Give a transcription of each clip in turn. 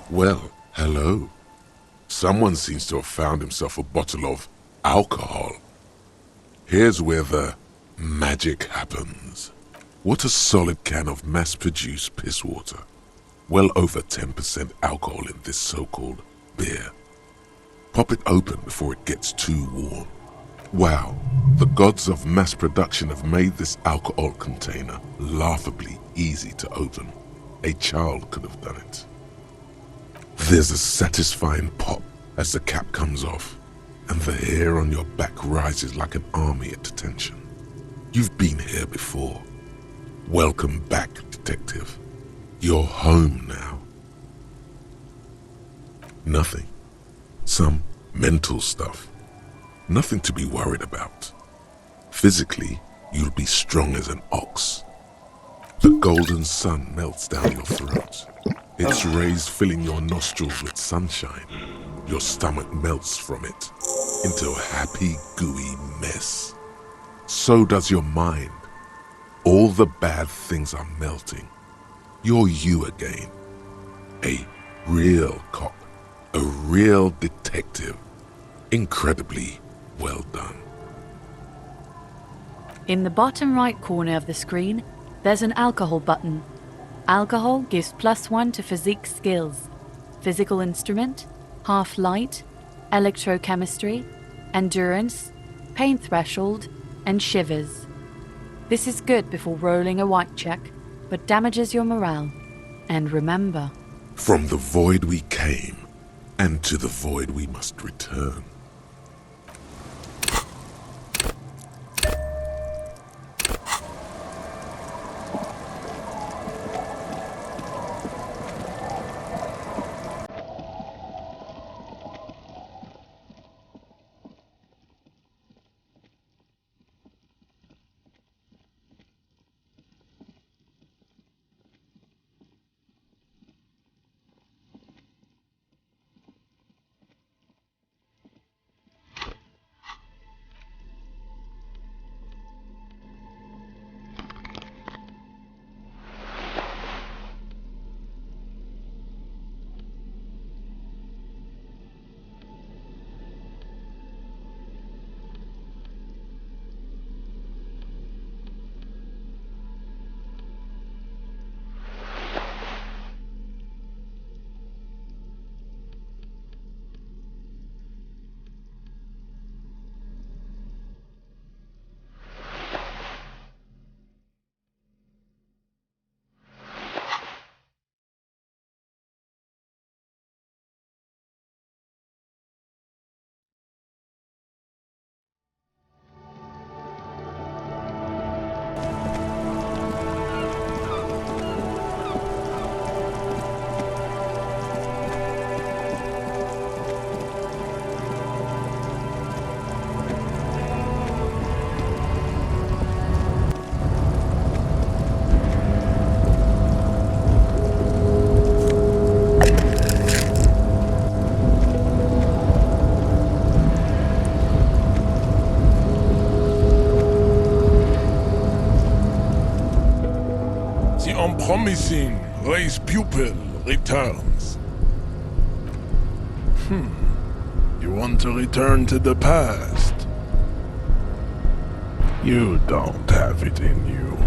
Well, hello. Someone seems to have found himself a bottle of alcohol. Here's where the magic happens. What a solid can of mass-produced piss water. Well over 10% alcohol in this so-called beer. Pop it open before it gets too warm. Wow, the gods of mass production have made this alcohol container laughably easy to open. A child could have done it. There's a satisfying pop as the cap comes off, and the hair on your back rises like an army at attention. You've been here before. Welcome back, detective. You're home now. Nothing. Some mental stuff. Nothing to be worried about. Physically, you'll be strong as an ox. The golden sun melts down your throat. Its rays filling your nostrils with sunshine. Your stomach melts from it into a happy, gooey mess. So does your mind. All the bad things are melting. You're you again. A real cop. A real detective. Incredibly well done. In the bottom right corner of the screen, there's an alcohol button. Alcohol gives +1 to physique skills. Physical instrument, half light, electrochemistry, endurance, pain threshold, and shivers. This is good before rolling a white check, but damages your morale. And remember, from the void we came, and to the void we must return. Promising raised pupil returns. You want to return to the past? You don't have it in you.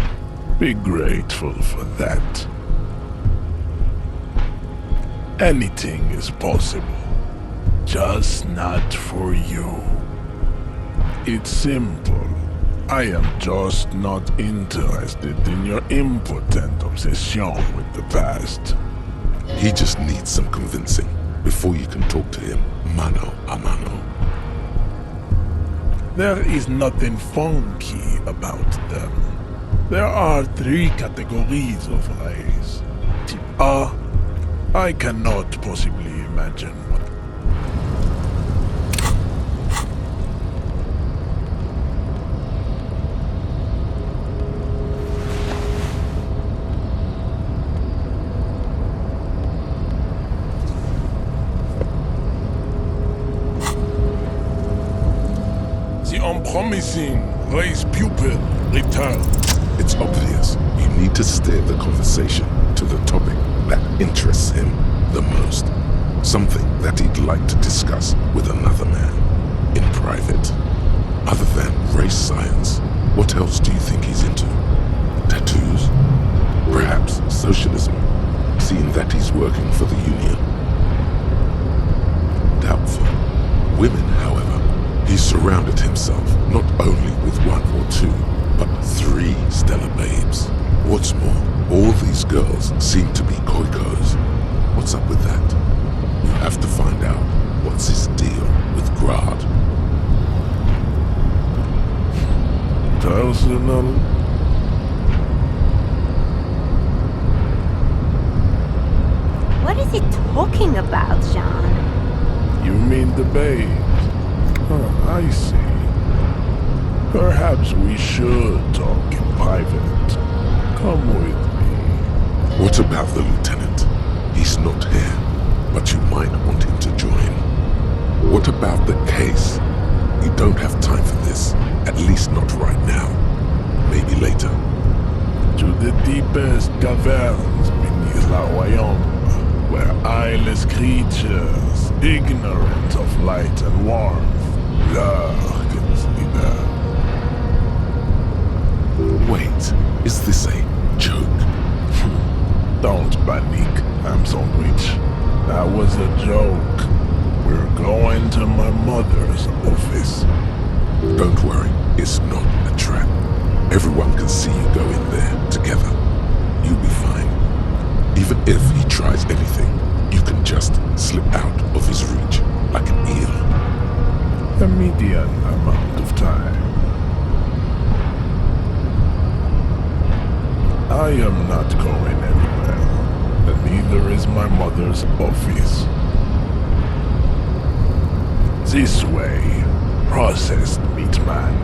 Be grateful for that. Anything is possible, just not for you. It's simple. I am just not interested in your impotent obsession with the past. He just needs some convincing before you can talk to him mano a mano. There is nothing funky about them. There are 3 categories of race. Type A, I cannot possibly imagine what. Promising raised pupil returns. It's obvious. You need to steer the conversation to the topic that interests him the most. Something that he'd like to discuss with another man, in private. Other than race science, what else do you think he's into? Tattoos? Perhaps socialism, seeing that he's working for the Union? Doubtful. Women, however, he's surrounded himself not only with one or two, but 3 stellar babes. What's more, all these girls seem to be koikos. What's up with that? You have to find out what's his deal with Grad. Personal? What is he talking about, Jean? You mean the babes? Oh, I see. Perhaps we should talk in private. Come with me. What about the lieutenant? He's not here, but you might want him to join. What about the case? You don't have time for this, at least not right now. Maybe later. To the deepest caverns beneath La Royaume, where eyeless creatures, ignorant of light and warmth, lurk in sleep. Wait, is this a joke? Don't panic, I'm sandwich. That was a joke. We're going to my mother's office. Don't worry, it's not a trap. Everyone can see you go in there together. You'll be fine. Even if he tries anything, you can just slip out of his reach like an eel. A median amount of time. I am not going anywhere, and neither is my mother's office. This way, processed meat man.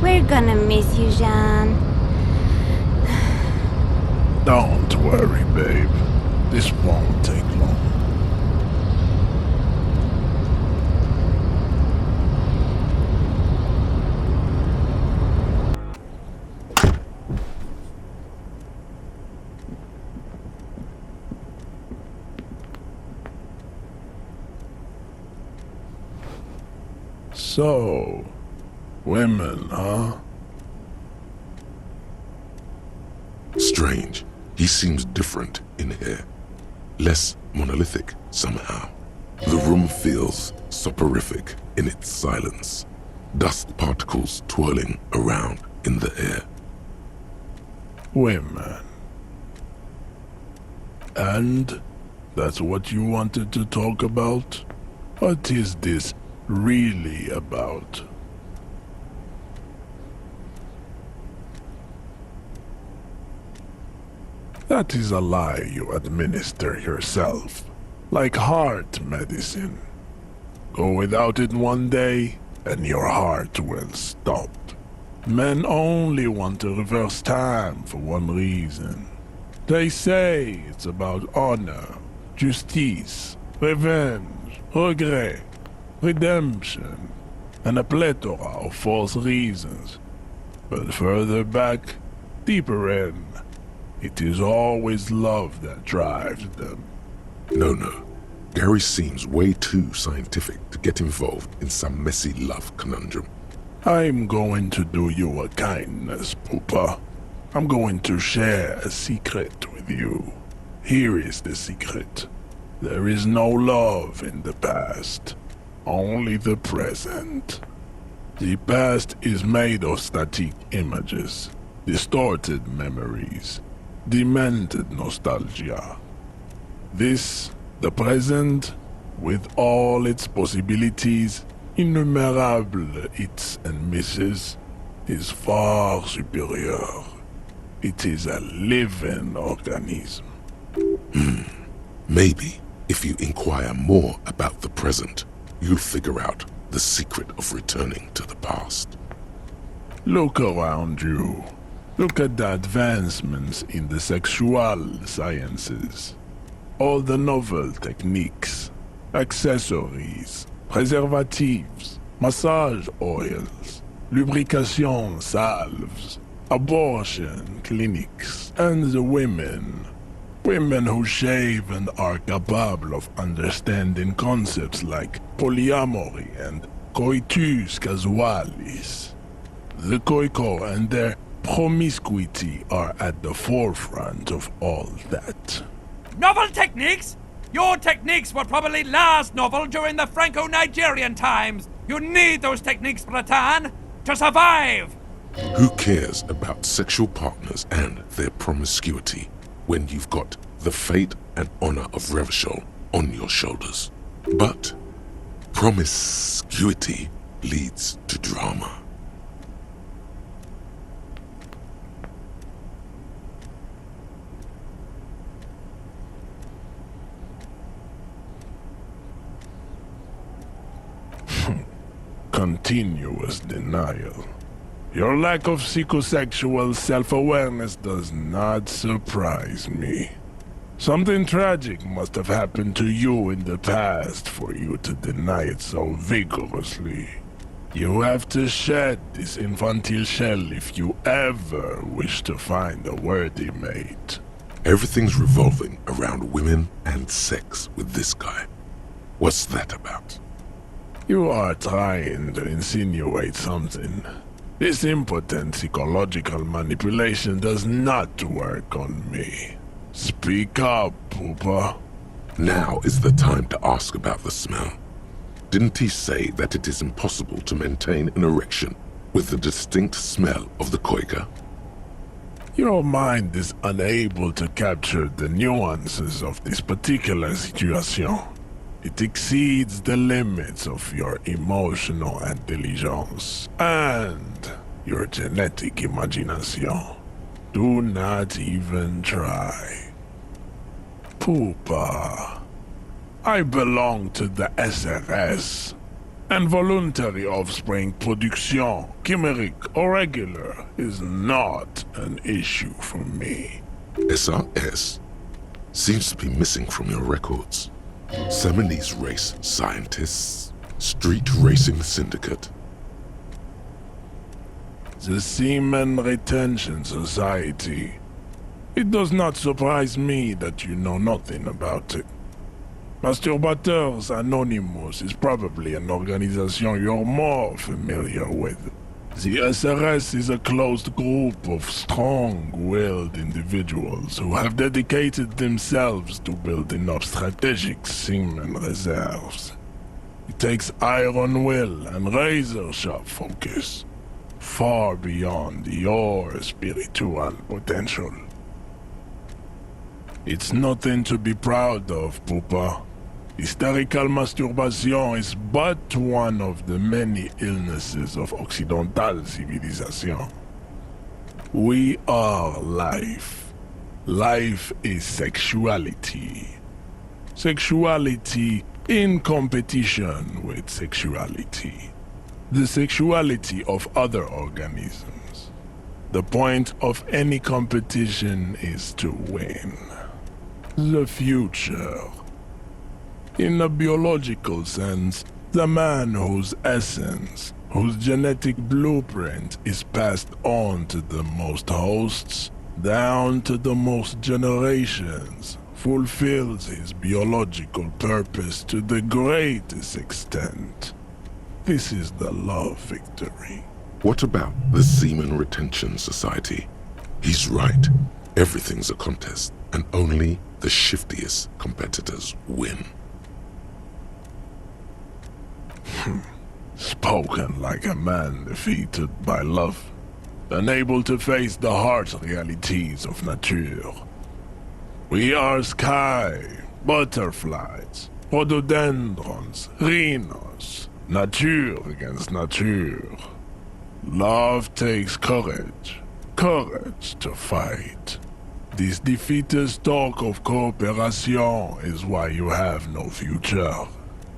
We're gonna miss you, Jean. Don't worry, babe. This won't take long. So, women, huh? Strange. He seems different in here. Less monolithic, somehow. The room feels soporific in its silence. Dust particles twirling around in the air. Women. And? That's what you wanted to talk about? What is this really about? That is a lie you administer yourself, like heart medicine. Go without it one day, and your heart will stop. Men only want to reverse time for one reason. They say it's about honor, justice, revenge, regret, redemption, and a plethora of false reasons. But further back, deeper in, it is always love that drives them. No. Gary seems way too scientific to get involved in some messy love conundrum. I'm going to do you a kindness, Poopa. I'm going to share a secret with you. Here is the secret. There is no love in the past, only the present. The past is made of static images, distorted memories, demented nostalgia. This, the present, with all its possibilities, innumerable hits and misses, is far superior. It is a living organism. Maybe, if you inquire more about the present, you'll figure out the secret of returning to the past. Look around you. Look at the advancements in the sexual sciences. All the novel techniques, accessories, preservatives, massage oils, lubrication salves, abortion clinics, and the women. Women who shave and are capable of understanding concepts like polyamory and coitus casualis. The Khoikhoi and their promiscuity are at the forefront of all that. Novel techniques? Your techniques were probably last novel during the Franco-Nigerian times. You need those techniques, Bratan, to survive. Who cares about sexual partners and their promiscuity when you've got the fate and honor of Revachol on your shoulders? But promiscuity leads to drama. Continuous denial. Your lack of psychosexual self-awareness does not surprise me. Something tragic must have happened to you in the past for you to deny it so vigorously. You have to shed this infantile shell if you ever wish to find a worthy mate. Everything's revolving around women and sex with this guy. What's that about? You are trying to insinuate something. This impotent psychological manipulation does not work on me. Speak up, Poopa. Now is the time to ask about the smell. Didn't he say that it is impossible to maintain an erection with the distinct smell of the Khoika? Your mind is unable to capture the nuances of this particular situation. It exceeds the limits of your emotional intelligence and your genetic imagination. Do not even try. Poopa, I belong to the SRS, and voluntary offspring production, chimeric or regular, is not an issue for me. SRS seems to be missing from your records. Semenese race scientists, street racing syndicate. The Semen Retention Society. It does not surprise me that you know nothing about it. Masturbateurs Anonymous is probably an organization you're more familiar with. The SRS is a closed group of strong-willed individuals who have dedicated themselves to building up strategic semen reserves. It takes iron will and razor-sharp focus, far beyond your spiritual potential. It's nothing to be proud of, Poopa. Hysterical masturbation is but one of the many illnesses of Occidental civilization. We are life. Life is sexuality. Sexuality in competition with sexuality. The sexuality of other organisms. The point of any competition is to win. The future. In a biological sense, the man whose essence, whose genetic blueprint is passed on to the most hosts, down to the most generations, fulfills his biological purpose to the greatest extent. This is the love victory. What about the Semen Retention Society? He's right. Everything's a contest, and only the shiftiest competitors win. Spoken like a man defeated by love, unable to face the harsh realities of nature. We are sky, butterflies, rhododendrons, rhinos, nature against nature. Love takes courage, courage to fight. This defeatist talk of cooperation is why you have no future.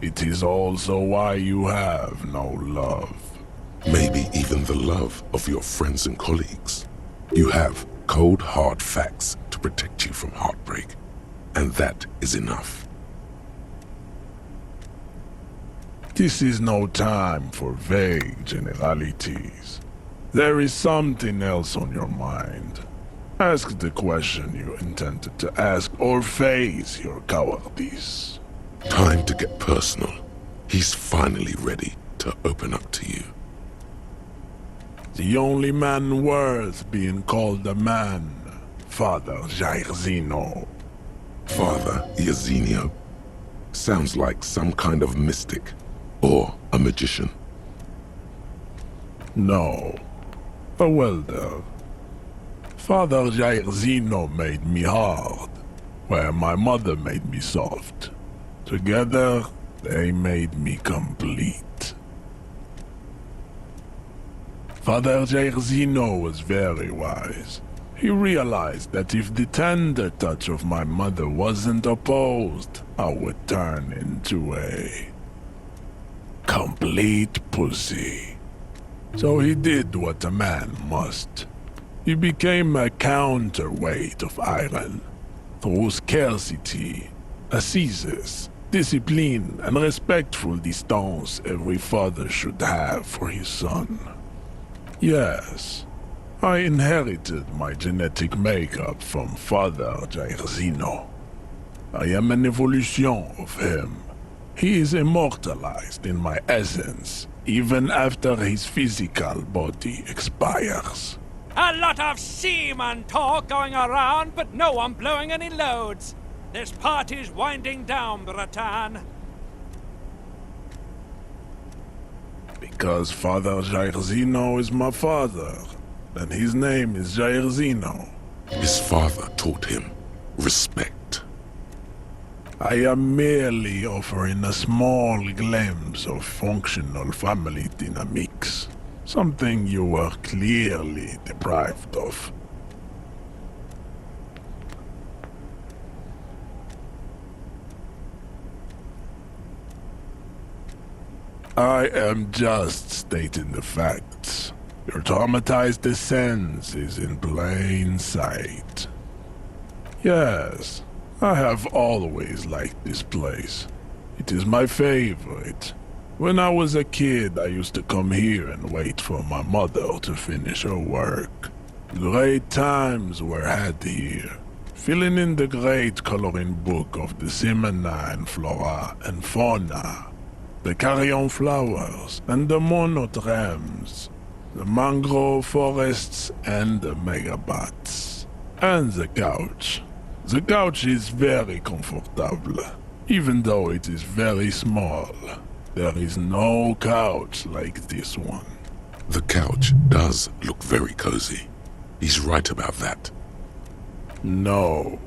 It is also why you have no love. Maybe even the love of your friends and colleagues. You have cold, hard facts to protect you from heartbreak, and that is enough. This is no time for vague generalities. There is something else on your mind. Ask the question you intended to ask or face your cowardice. Time to get personal. He's finally ready to open up to you. The only man worth being called a man, Father Jairzino. Father Iazinio. Sounds like some kind of mystic. Or a magician. No. A welder. Father Jairzino made me hard, where my mother made me soft. Together, they made me complete. Father Jairzino was very wise. He realized that if the tender touch of my mother wasn't opposed, I would turn into a complete pussy. So he did what a man must. He became a counterweight of iron. Through scarcity, assizes, discipline, and respectful distance every father should have for his son. Yes, I inherited my genetic makeup from Father Jairzino. I am an evolution of him. He is immortalized in my essence, even after his physical body expires. A lot of seaman talk going around, but no one blowing any loads. This party's winding down, Bratan. Because Father Jairzino is my father, and his name is Jairzino. His father taught him respect. I am merely offering a small glimpse of functional family dynamics, something you were clearly deprived of. I am just stating the facts. Your traumatized essence is in plain sight. Yes, I have always liked this place. It is my favorite. When I was a kid, I used to come here and wait for my mother to finish her work. Great times were had here, filling in the great coloring book of the semen and flora and fauna, the carrion flowers and the monotremes, the mangrove forests and the megabats, and the couch. The couch is very comfortable, even though it is very small. There is no couch like this one. The couch does look very cozy. He's right about that. No.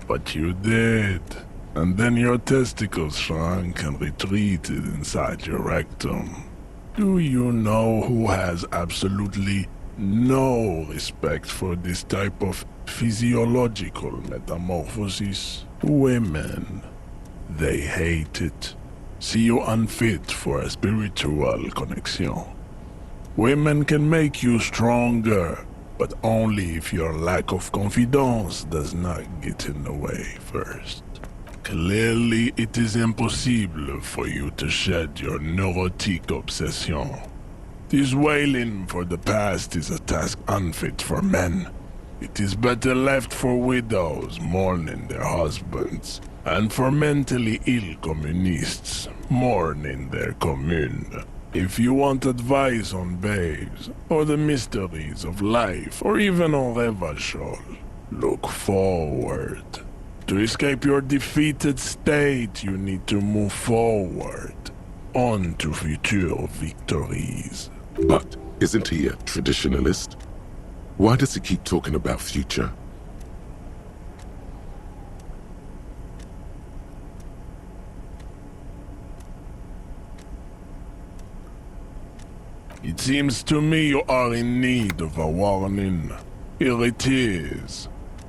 But you did. And then your testicles shrunk and retreated inside your rectum. Do you know who has absolutely no respect for this type of physiological metamorphosis? Women. They hate it. See you unfit for a spiritual connection. Women can make you stronger, but only if your lack of confidence does not get in the way first. Clearly, it is impossible for you to shed your neurotic obsession. This wailing for the past is a task unfit for men. It is better left for widows mourning their husbands, and for mentally ill communists mourning their commune. If you want advice on babes, or the mysteries of life, or even on Revachol, look forward. To escape your defeated state, you need to move forward, on to future victories. But isn't he a traditionalist? Why does he keep talking about future? It seems to me you are in need of a warning. Here it is.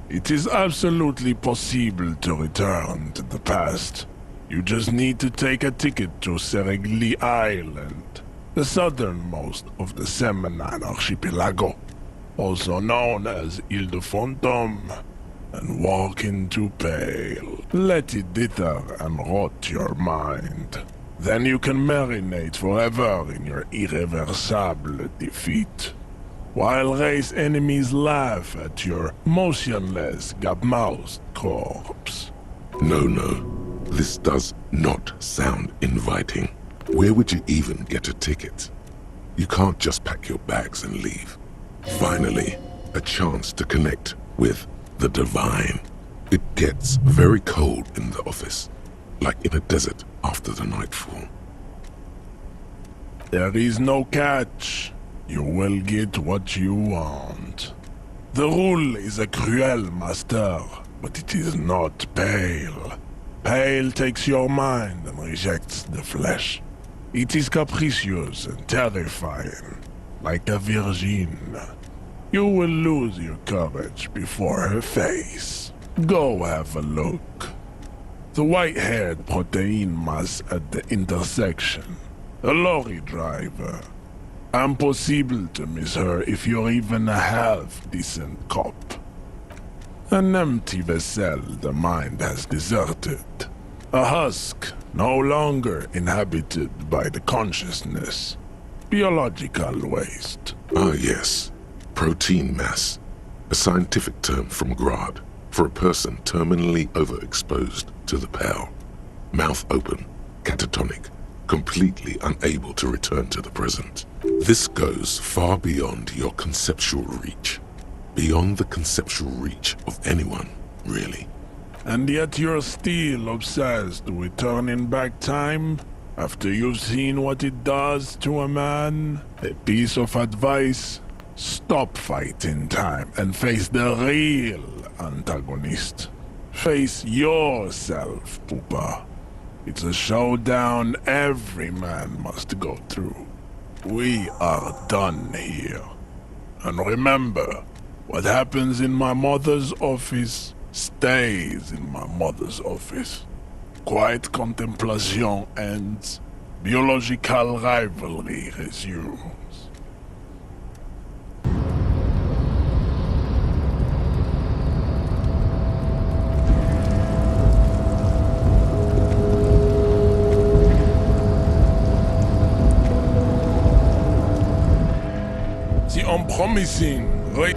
It is absolutely possible to return to the past. You just need to take a ticket to Seregli Island, the southernmost of the Semenine Archipelago, also known as Ile de Fantôme, and walk into Pale. Let it dither and rot your mind. Then you can marinate forever in your irreversible defeat. while race enemies laugh at your motionless, gab-mouthed corpse. No. This does not sound inviting. Where would you even get a ticket? You can't just pack your bags and leave. Finally, a chance to connect with the divine. It gets very cold in the office, like in a desert after the nightfall. There is no catch. You will get what you want. The rule is a cruel master, but it is not pale. Pale takes your mind and rejects the flesh. It is capricious and terrifying, like a virgin. You will lose your courage before her face. Go have a look. The white-haired protein mass at the intersection. A lorry driver. Impossible to miss her if you're even a half-decent cop. An empty vessel the mind has deserted. A husk no longer inhabited by the consciousness. Biological waste. Ah yes, protein mass. A scientific term from Grad for a person terminally overexposed to the pale. Mouth open, catatonic, completely unable to return to the present. This goes far beyond your conceptual reach. Beyond the conceptual reach of anyone, really. And yet you're still obsessed with turning back time? After you've seen what it does to a man? A piece of advice? Stop fighting time and face the real antagonist. Face yourself, Poopa. It's a showdown every man must go through. We are done here. And remember, what happens in my mother's office stays in my mother's office. Quiet contemplation ends. Biological rivalry resumes. The unpromising, right?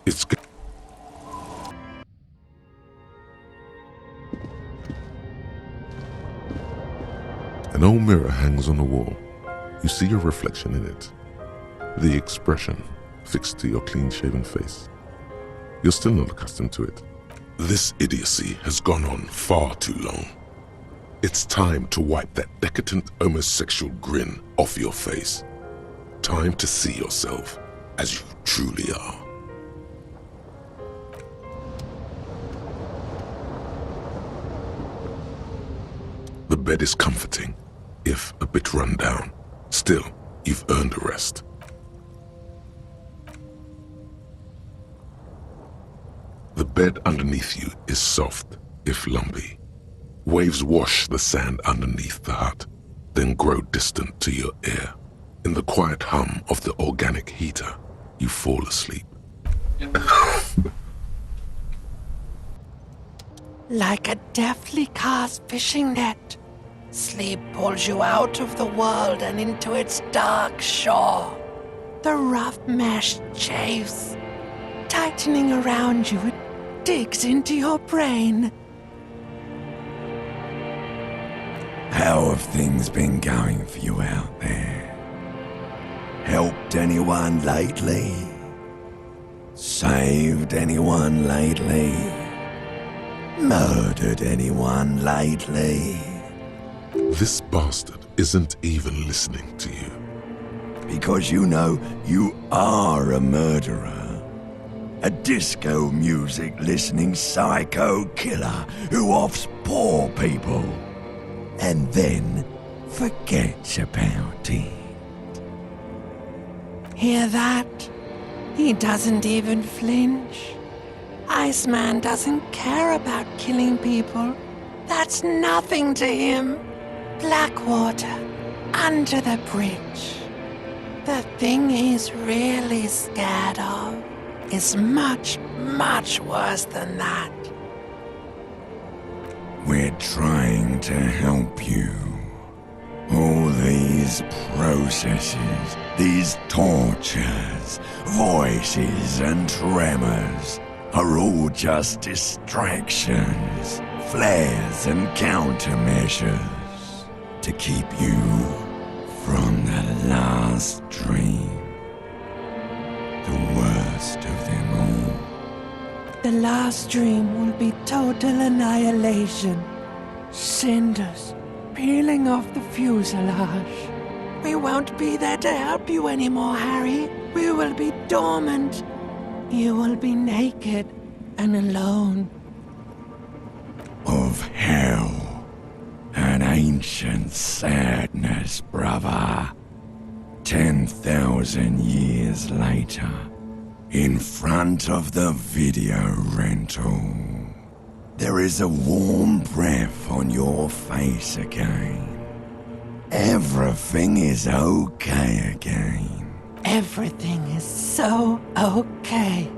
It's good. An old mirror hangs on the wall. You see your reflection in it. The expression fixed to your clean-shaven face. You're still not accustomed to it. This idiocy has gone on far too long. It's time to wipe that decadent homosexual grin off your face. Time to see yourself as you truly are. The bed is comforting, if a bit run down. Still, you've earned a rest. The bed underneath you is soft, if lumpy. Waves wash the sand underneath the hut, then grow distant to your ear. In the quiet hum of the organic heater, you fall asleep. Like a deftly cast fishing net, sleep pulls you out of the world and into its dark shore. The rough mesh chafes, tightening around you, it digs into your brain. How have things been going for you out there? Helped anyone lately? Saved anyone lately? Murdered anyone lately? This bastard isn't even listening to you. Because you know you are a murderer. A disco music listening psycho killer who offs poor people and then forgets about it. Hear that? He doesn't even flinch. Iceman doesn't care about killing people. That's nothing to him. Blackwater, under the bridge. The thing he's really scared of is much, much worse than that. We're trying to help you. All these processes, these tortures, voices and tremors are all just distractions, flares and countermeasures to keep you from the last dream. The worst of them all. The last dream will be total annihilation. Cinders peeling off the fuselage. We won't be there to help you anymore, Harry. We will be dormant. You will be naked and alone. Of hell. An ancient sadness, brother. 10,000 years later, in front of the video rental, there is a warm breath on your face again. Everything is okay again. Everything is so okay.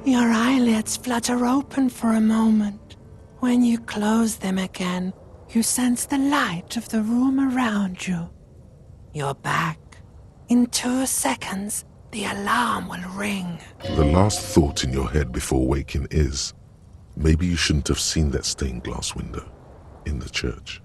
Your eyelids flutter open for a moment. When you close them again, you sense the light of the room around you. You're back. In 2 seconds, the alarm will ring. The last thought in your head before waking is, maybe you shouldn't have seen that stained glass window in the church.